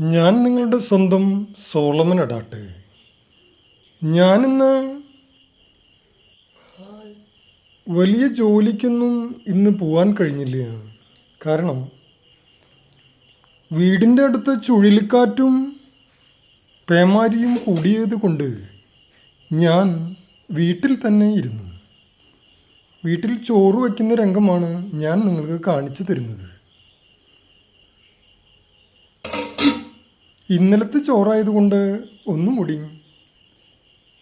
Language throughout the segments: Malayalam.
ഞാൻ നിങ്ങളുടെ സ്വന്തം സോളമൻ അടാട്ടെ. ഞാനിന്ന് വലിയ ജോലിക്കൊന്നും ഇന്ന് പോകാൻ കഴിഞ്ഞില്ല. കാരണം വീടിൻ്റെ അടുത്ത് ചുഴലിക്കാറ്റും പേമാരിയും കൂടിയത് കൊണ്ട് ഞാൻ വീട്ടിൽ തന്നെ ഇരുന്നു. വീട്ടിൽ ചോറ് വയ്ക്കുന്ന രംഗമാണ് ഞാൻ നിങ്ങൾക്ക് കാണിച്ചു തരുന്നത്. ഇന്നലത്തെ ചോറായതുകൊണ്ട് ഒന്നും കൂടി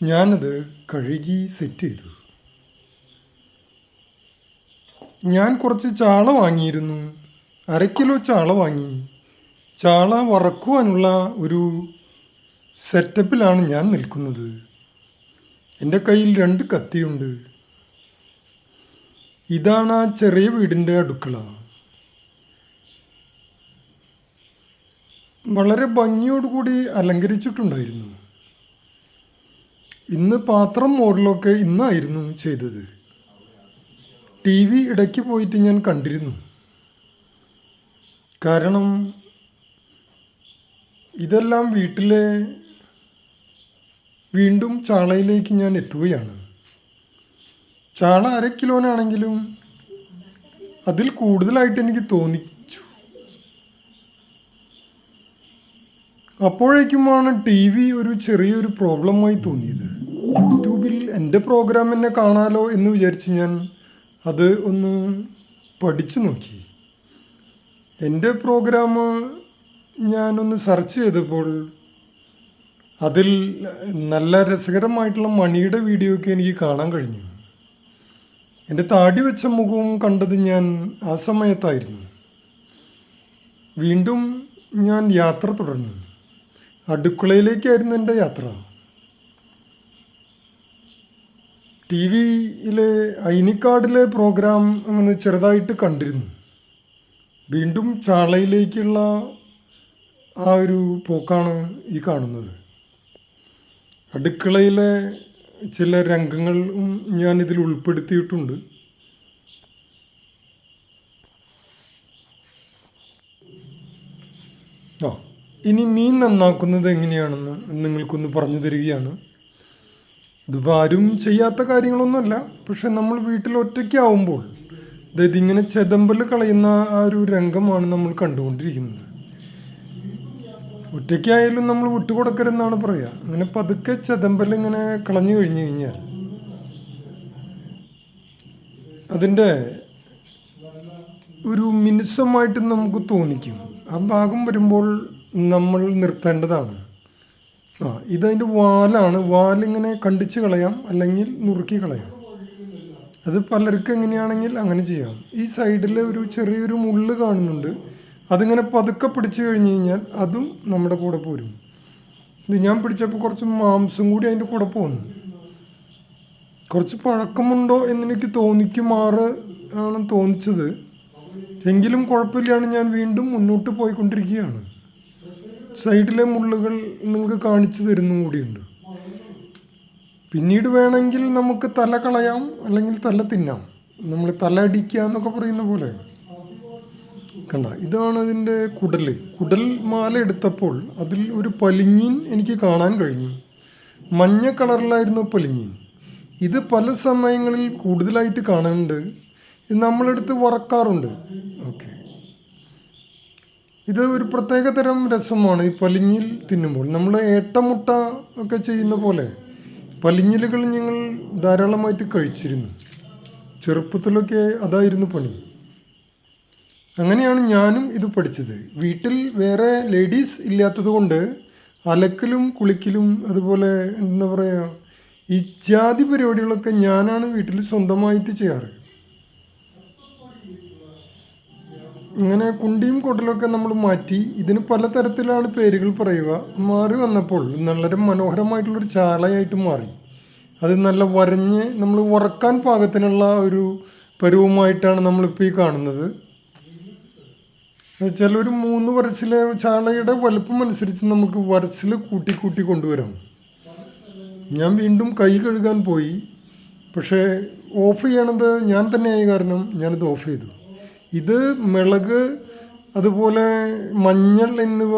ഞാനത് കഴുകി സെറ്റ് ചെയ്തു. ഞാൻ കുറച്ച് ചാള വാങ്ങിയിരുന്നു. 1/2 കിലോ ചാള വാങ്ങി. ചാള വറക്കുവാനുള്ള ഒരു സെറ്റപ്പിലാണ് ഞാൻ നിൽക്കുന്നത്. എൻ്റെ കയ്യിൽ 2 കത്തിയുണ്ട്. ഇതാണ് ആ ചെറിയ വീടിൻ്റെ അടുക്കള. വളരെ ഭംഗിയോടുകൂടി അലങ്കരിച്ചിട്ടുണ്ടായിരുന്നു. ഇന്ന് പാത്രം മോറലൊക്കെ ഇന്നായിരുന്നു ചെയ്തത്. TV ഇടയ്ക്ക് പോയിട്ട് ഞാൻ കണ്ടിരുന്നു. കാരണം ഇതെല്ലാം വീട്ടിലെ വീണ്ടും ചാളയിലേക്ക് ഞാൻ എത്തുകയാണ്. ചാള 1/2 കിലോനാണെങ്കിലും അതിൽ കൂടുതലായിട്ട് എനിക്ക് തോന്നിച്ചു. അപ്പോഴേക്കുമാണ് TV ഒരു ചെറിയൊരു പ്രോബ്ലമായി തോന്നിയത്. യൂട്യൂബിൽ എൻ്റെ പ്രോഗ്രാം എന്നെ കാണാലോ എന്ന് വിചാരിച്ച് ഞാൻ അത് ഒന്ന് പഠിച്ചു നോക്കി. എൻ്റെ പ്രോഗ്രാം ഞാനൊന്ന് സെർച്ച് ചെയ്തപ്പോൾ അതിൽ നല്ല രസകരമായിട്ടുള്ള മണിയുടെ വീഡിയോ ഒക്കെ എനിക്ക് കാണാൻ കഴിഞ്ഞു. എൻ്റെ താടി വെച്ച മുഖവും കണ്ടത് ഞാൻ ആ സമയത്തായിരുന്നു. വീണ്ടും ഞാൻ യാത്ര തുടർന്നു. അടുക്കളയിലേക്കായിരുന്നു എൻ്റെ യാത്ര. TVയിലെ ഐനിക്കാർഡിലെ പ്രോഗ്രാം അങ്ങനെ ചെറുതായിട്ട് കണ്ടിരുന്നു. വീണ്ടും ചാളയിലേക്കുള്ള ആ ഒരു പോക്കാണ് ഈ കാണുന്നത്. അടുക്കളയിലെ ചില രംഗങ്ങളും ഞാനിതിൽ ഉൾപ്പെടുത്തിയിട്ടുണ്ട്. ഇനി മീൻ നന്നാക്കുന്നത് എങ്ങനെയാണെന്ന് നിങ്ങൾക്കൊന്ന് പറഞ്ഞു തരികയാണ്. ഇതിപ്പോൾ ആരും ചെയ്യാത്ത കാര്യങ്ങളൊന്നുമല്ല. പക്ഷെ നമ്മൾ വീട്ടിൽ ഒറ്റയ്ക്കാവുമ്പോൾ അതായത് ഇങ്ങനെ ചെതമ്പൽ കളയുന്ന ആ ഒരു രംഗമാണ് നമ്മൾ കണ്ടുകൊണ്ടിരിക്കുന്നത്. ഒറ്റയ്ക്കായാലും നമ്മൾ വിട്ടുകൊടുക്കരുതെന്നാണ് പറയുക. അങ്ങനെ പതുക്കെ ചെതമ്പൽ ഇങ്ങനെ കളഞ്ഞു കഴിഞ്ഞു കഴിഞ്ഞാൽ അതിൻ്റെ ഒരു മിനുസമായിട്ട് നമുക്ക് തോന്നിക്കും. ആ ഭാഗം വരുമ്പോൾ നമ്മൾ നിർത്തേണ്ടതാണ്. ഇതതിൻ്റെ വാലാണ്. വാലിങ്ങനെ കണ്ടിച്ച് കളയാം, അല്ലെങ്കിൽ നുറുക്കി കളയാം. അത് പലർക്കും എങ്ങനെയാണെങ്കിൽ അങ്ങനെ ചെയ്യാം. ഈ സൈഡിൽ ഒരു ചെറിയൊരു മുള്ള് കാണുന്നുണ്ട്. അതിങ്ങനെ പതുക്കെ പിടിച്ചു കഴിഞ്ഞ് കഴിഞ്ഞാൽ അതും നമ്മുടെ കൂടെ പോരും. ഇത് ഞാൻ പിടിച്ചപ്പോൾ കുറച്ച് മാംസം കൂടി അതിൻ്റെ കൂടെ പോകുന്നു. കുറച്ച് പഴക്കമുണ്ടോ എന്നെനിക്ക് തോന്നിക്കുമാറ് ആണ് തോന്നിച്ചത്. എങ്കിലും കുഴപ്പമില്ലാണ്. ഞാൻ വീണ്ടും മുന്നോട്ട് പോയിക്കൊണ്ടിരിക്കുകയാണ്. സൈഡിലെ മുള്ളുകൾ നിങ്ങൾക്ക് കാണിച്ചു തരുന്നും കൂടിയുണ്ട്. പിന്നീട് വേണമെങ്കിൽ നമുക്ക് തല കളയാം, അല്ലെങ്കിൽ തല തിന്നാം. നമ്മൾ തല അടിക്കുക എന്നൊക്കെ പറയുന്ന പോലെ. കണ്ട, ഇതാണ് അതിൻ്റെ കുടൽ മാല എടുത്തപ്പോൾ അതിൽ ഒരു പലിഞ്ഞീൻ എനിക്ക് കാണാൻ കഴിഞ്ഞു. മഞ്ഞ കളറിലായിരുന്നു പലിഞ്ഞീൻ. ഇത് പല സമയങ്ങളിൽ കൂടുതലായിട്ട് കാണുന്നുണ്ട്. ഇത് നമ്മളെടുത്ത് വറക്കാറുണ്ട്. ഓക്കെ, ഇത് ഒരു പ്രത്യേക തരം രസമാണ് ഈ പലിഞ്ഞിൽ തിന്നുമ്പോൾ. നമ്മൾ ഏട്ടമുട്ട ഒക്കെ ചെയ്യുന്ന പോലെ പലിഞ്ഞിലുകൾ ഞങ്ങൾ ധാരാളമായിട്ട് കഴിച്ചിരുന്നു. ചെറുപ്പത്തിലൊക്കെ അതായിരുന്നു പണി. അങ്ങനെയാണ് ഞാനും ഇത് പഠിച്ചത്. വീട്ടിൽ വേറെ ലേഡീസ് ഇല്ലാത്തത് കൊണ്ട് അലക്കലും കുളിക്കലും അതുപോലെ എന്താ പറയുക, ഈ ജാതി പരിപാടികളൊക്കെ ഞാനാണ് വീട്ടിൽ സ്വന്തമായിട്ട് ചെയ്യാറ്. ഇങ്ങനെ കുണ്ടിയും കൊടലൊക്കെ നമ്മൾ മാറ്റി. ഇതിന് പലതരത്തിലാണ് പേരുകൾ പറയുക. മാറി വന്നപ്പോൾ വളരെ മനോഹരമായിട്ടുള്ളൊരു ചാളയായിട്ട് മാറി. അത് നല്ല വരഞ്ഞ് നമ്മൾ വറക്കാൻ പാകത്തിനുള്ള ഒരു പരുവമായിട്ടാണ് നമ്മളിപ്പോൾ ഈ കാണുന്നത്. എന്നുവെച്ചാൽ ഒരു 3 വരച്ചിലെ ചാളയുടെ വലുപ്പം അനുസരിച്ച് നമുക്ക് വരച്ചിൽ കൂട്ടി കൊണ്ടുവരാം. ഞാൻ വീണ്ടും കൈ കഴുകാൻ പോയി. പക്ഷേ ഓഫ് ചെയ്യണത് ഞാൻ തന്നെയായ കാരണം ഞാനിത് ഓഫ് ചെയ്തു. ഇത് മിളക് അതുപോലെ മഞ്ഞൾ എന്നിവ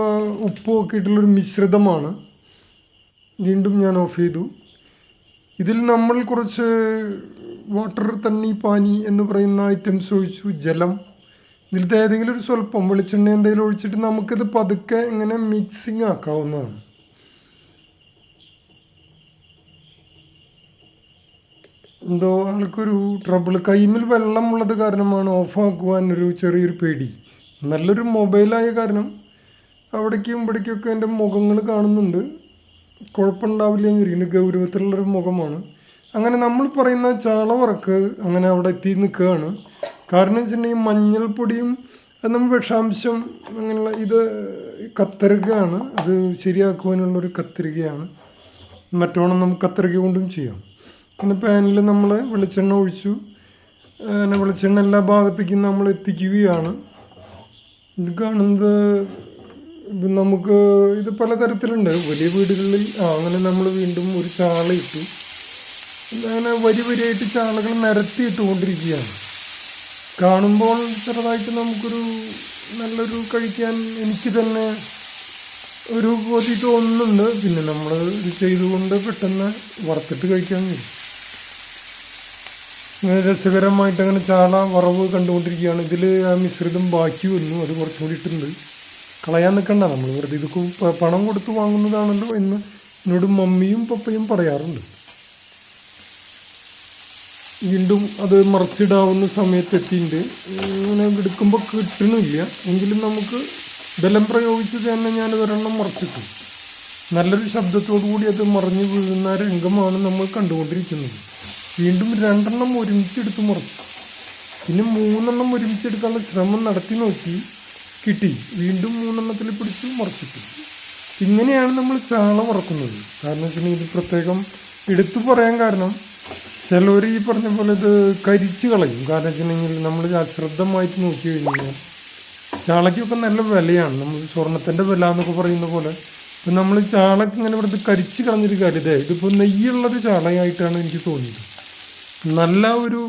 ഉപ്പും ഒക്കെ ഇട്ടുള്ളൊരു മിശ്രിതമാണ്. വീണ്ടും ഞാൻ ഓഫ് ചെയ്തു. ഇതിൽ നമ്മൾ കുറച്ച് വാട്ടർ, തണ്ണി, പാനി എന്ന് പറയുന്ന ഐറ്റംസ് ഒഴിച്ചു. ജലം, ഇതിലത്തെ ഏതെങ്കിലും ഒരു സ്വല്പം വെളിച്ചെണ്ണ എന്തെങ്കിലും ഒഴിച്ചിട്ട് നമുക്കിത് പതുക്കെ ഇങ്ങനെ മിക്സിങ് ആക്കാവുന്നതാണ്. എന്തോ ആൾക്കൊരു ട്രബിൾ, കൈമിൽ വെള്ളമുള്ളത് കാരണമാണ് ഓഫാക്കുവാനൊരു ചെറിയൊരു പേടി. നല്ലൊരു മൊബൈലായ കാരണം അവിടേക്കും ഇവിടേക്കൊക്കെ എൻ്റെ മുഖങ്ങൾ കാണുന്നുണ്ട്. കുഴപ്പമുണ്ടാവില്ല എന്ന് ഗൗരവത്തിലുള്ളൊരു മുഖമാണ്. അങ്ങനെ നമ്മൾ പറയുന്ന ചാളവറക്ക് അങ്ങനെ അവിടെ എത്തി നിൽക്കുകയാണ്. കാരണം വെച്ചിട്ടുണ്ടെങ്കിൽ മഞ്ഞൾപ്പൊടിയും നമ്മൾ വിഷാംശം അങ്ങനെയുള്ള ഇത് കത്തരികയാണ്, അത് ശരിയാക്കുവാനുള്ളൊരു കത്തരികയാണ്. മറ്റോണം നമുക്ക് കത്തരിക കൊണ്ടും ചെയ്യാം. പിന്നെ പാനിൽ നമ്മൾ വെളിച്ചെണ്ണ ഒഴിച്ചു. അങ്ങനെ വെളിച്ചെണ്ണ എല്ലാ ഭാഗത്തേക്കും നമ്മൾ എത്തിക്കുകയാണ്. ഇത് കാണുന്നത് നമുക്ക് ഇത് പലതരത്തിലുണ്ട്. വലിയ വീടുകളിൽ അങ്ങനെ നമ്മൾ വീണ്ടും ഒരു ചാള ഇട്ടു. അങ്ങനെ വരി വരിയായിട്ട് ചാളകൾ നിരത്തി ഇട്ടുകൊണ്ടിരിക്കുകയാണ്. കാണുമ്പോൾ ചെറുതായിട്ട് നമുക്കൊരു നല്ലൊരു കഴിക്കാൻ എനിക്ക് തന്നെ ഒരു കൊതി തോന്നുന്നുണ്ട്. പിന്നെ നമ്മൾ ഇത് ചെയ്തുകൊണ്ട് പെട്ടെന്ന് വറുത്തിട്ട് കഴിക്കാൻ കഴിയും. അങ്ങനെ രസകരമായിട്ട് അങ്ങനെ ചാള വറവ് കണ്ടുകൊണ്ടിരിക്കുകയാണ്. ഇതിൽ ആ മിശ്രിതം ബാക്കി വന്നു, അത് കുറച്ചും കൂടി ഇട്ടുണ്ട്. കളയാൻ നിൽക്കണ്ട, നമ്മൾ വെറുതെ ഇത് പണം കൊടുത്ത് വാങ്ങുന്നതാണല്ലോ എന്ന് എന്നോട് മമ്മിയും പപ്പയും പറയാറുണ്ട്. വീണ്ടും അത് മറിച്ചിടാവുന്ന സമയത്തെത്തിയിട്ട് ഇങ്ങനെ എടുക്കുമ്പോൾ കിട്ടണില്ല, എങ്കിലും നമുക്ക് ബലം പ്രയോഗിച്ച് തന്നെ ഞാൻ ഒരെണ്ണം മറിച്ചിട്ടു. നല്ലൊരു ശബ്ദത്തോടു കൂടി അത് മറിഞ്ഞു വീഴുന്ന രംഗമാണ് നമ്മൾ കണ്ടുകൊണ്ടിരിക്കുന്നത്. വീണ്ടും 2 എണ്ണം ഒരുമിച്ചെടുത്ത് മറിച്ചു. പിന്നെ 3 എണ്ണം ഒരുമിച്ചെടുക്കാനുള്ള ശ്രമം നടത്തി നോക്കി, കിട്ടി. വീണ്ടും 3 എണ്ണത്തിൽ പിടിച്ച് മറിച്ചിട്ടു. ഇങ്ങനെയാണ് നമ്മൾ ചാള വറക്കുന്നത്. കാരണം വെച്ചിട്ടുണ്ടെങ്കിൽ ഇത് പ്രത്യേകം എടുത്തു പറയാൻ കാരണം ചിലവർ ഈ പറഞ്ഞ പോലെ ഇത് കരിച്ച് കളയും. കാരണം വെച്ചിട്ടുണ്ടെങ്കിൽ നമ്മൾ അശ്രദ്ധമായിട്ട് നോക്കി കഴിഞ്ഞാൽ ചാളയ്ക്കൊക്കെ നല്ല വിലയാണ്. നമ്മൾ സ്വർണത്തിൻ്റെ വില എന്നൊക്കെ പറയുന്ന പോലെ ഇപ്പം നമ്മൾ ചാളക്ക് ഇങ്ങനെ ഇവിടുത്തെ കരിച്ച് കളഞ്ഞൊരു കാര്യം. ഇതിപ്പോൾ നെയ്യുള്ളൊരു ചാളയായിട്ടാണ് എനിക്ക് തോന്നിയത്. നല്ല ഒരു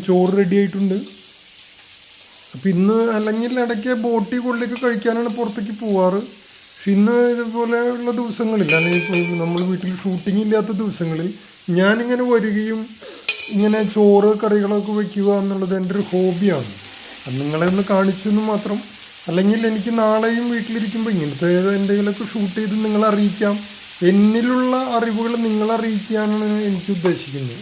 ചോറ് റെഡി ആയിട്ടുണ്ട്. അപ്പം ഇന്ന് അല്ലെങ്കിൽ ഇടയ്ക്ക് ബോട്ടി കൊള്ളിയൊക്കെ കഴിക്കാനാണ് പുറത്തേക്ക് പോവാറ്. പക്ഷെ ഇന്ന് ഇതുപോലെ ഉള്ള ദിവസങ്ങളിൽ, അല്ലെങ്കിൽ ഇപ്പോൾ നമ്മൾ വീട്ടിൽ ഷൂട്ടിംഗ് ഇല്ലാത്ത ദിവസങ്ങളിൽ ഞാനിങ്ങനെ വരികയും ഇങ്ങനെ ചോറ് കറികളൊക്കെ വയ്ക്കുക എന്നുള്ളത് എൻ്റെ ഒരു ഹോബിയാണ്. അത് നിങ്ങളെ ഒന്ന് കാണിച്ചെന്ന് മാത്രം. അല്ലെങ്കിൽ എനിക്ക് നാളെയും വീട്ടിലിരിക്കുമ്പോൾ ഇങ്ങനത്തെ എന്തെങ്കിലുമൊക്കെ ഷൂട്ട് ചെയ്ത് നിങ്ങളെ അറിയിക്കാം. എന്നിലുള്ള അറിവുകൾ നിങ്ങളെ അറിയിക്കാനാണ് എനിക്ക് ഉദ്ദേശിക്കുന്നത്.